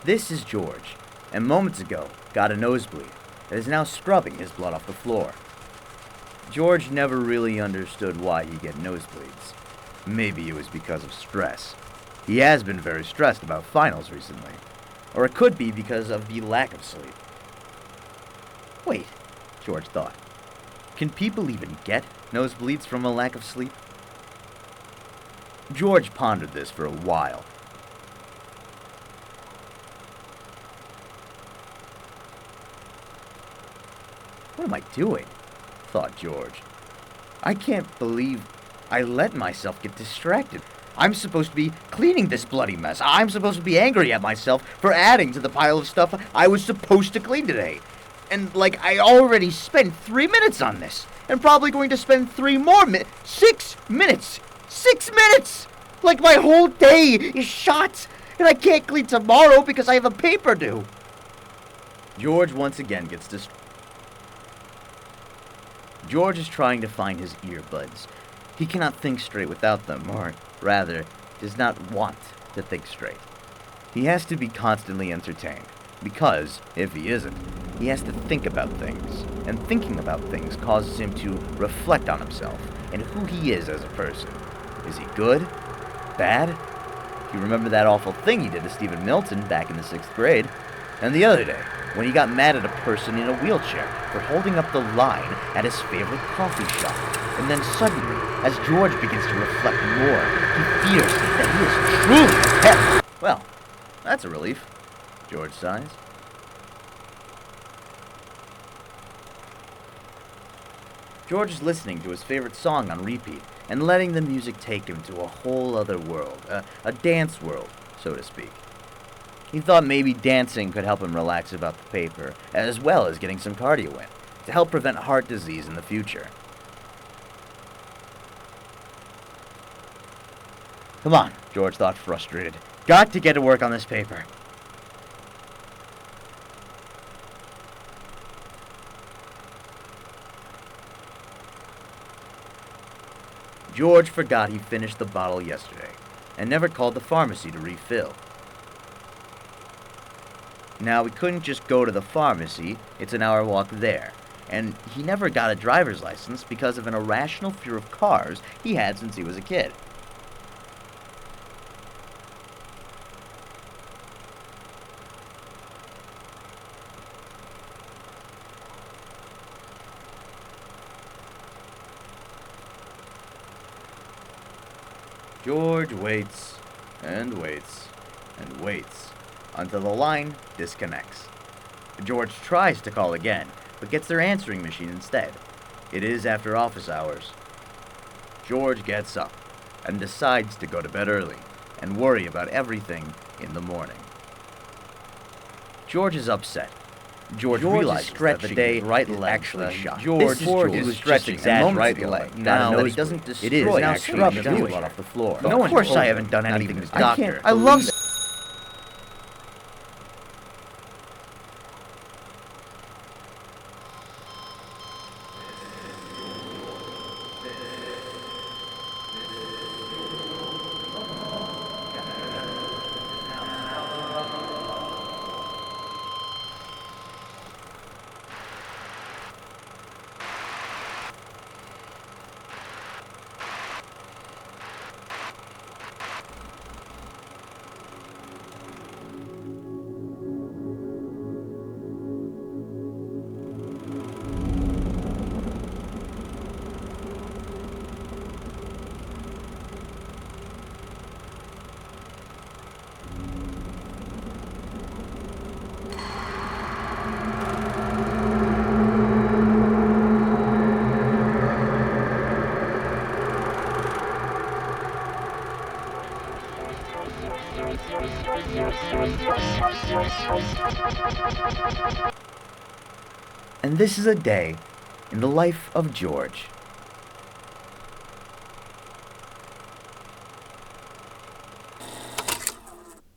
This is George, and moments ago got a nosebleed and is now scrubbing his blood off the floor. George never really understood why he get nosebleeds. Maybe it was because of stress. He has been very stressed about finals recently. Or it could be because of the lack of sleep. Wait, George thought. Can people even get nosebleeds from a lack of sleep? George pondered this for a while. What am I doing? Thought George. I can't believe I let myself get distracted. I'm supposed to be cleaning this bloody mess. I'm supposed to be angry at myself for adding to the pile of stuff I was supposed to clean today. And I already spent 3 minutes on this. And probably going to spend 3 more minutes. 6 minutes! 6 minutes! Like my whole day is shot. And I can't clean tomorrow because I have a paper due. George once again gets distracted. George is trying to find his earbuds. He cannot think straight without them, or rather, does not want to think straight. He has to be constantly entertained, because, if he isn't, he has to think about things, and thinking about things causes him to reflect on himself and who he is as a person. Is he good? Bad? You remember that awful thing he did to Stephen Milton back in the 6th grade? And the other day, when he got mad at a person in a wheelchair for holding up the line at his favorite coffee shop. And then suddenly, as George begins to reflect more, he fears that he is truly pet. Well, that's a relief, George sighs. George is listening to his favorite song on repeat and letting the music take him to a whole other world, a dance world, so to speak. He thought maybe dancing could help him relax about the paper, as well as getting some cardio in, to help prevent heart disease in the future. Come on, George thought, frustrated. Got to get to work on this paper. George forgot he finished the bottle yesterday, and never called the pharmacy to refill. Now, we couldn't just go to the pharmacy, it's an hour walk there, and he never got a driver's license because of an irrational fear of cars he had since he was a kid. George waits, and waits, and waits, until the line disconnects. George tries to call again, but gets their answering machine instead. It is after office hours. George gets up and decides to go to bed early and worry about everything in the morning. George is upset. George realizes that the day is actually shot. George is stretching his right leg. Now that he doesn't destroy it is now scrubbing the blood off the floor. Of course I haven't done anything to the doctor. I love And this is a day in the life of George.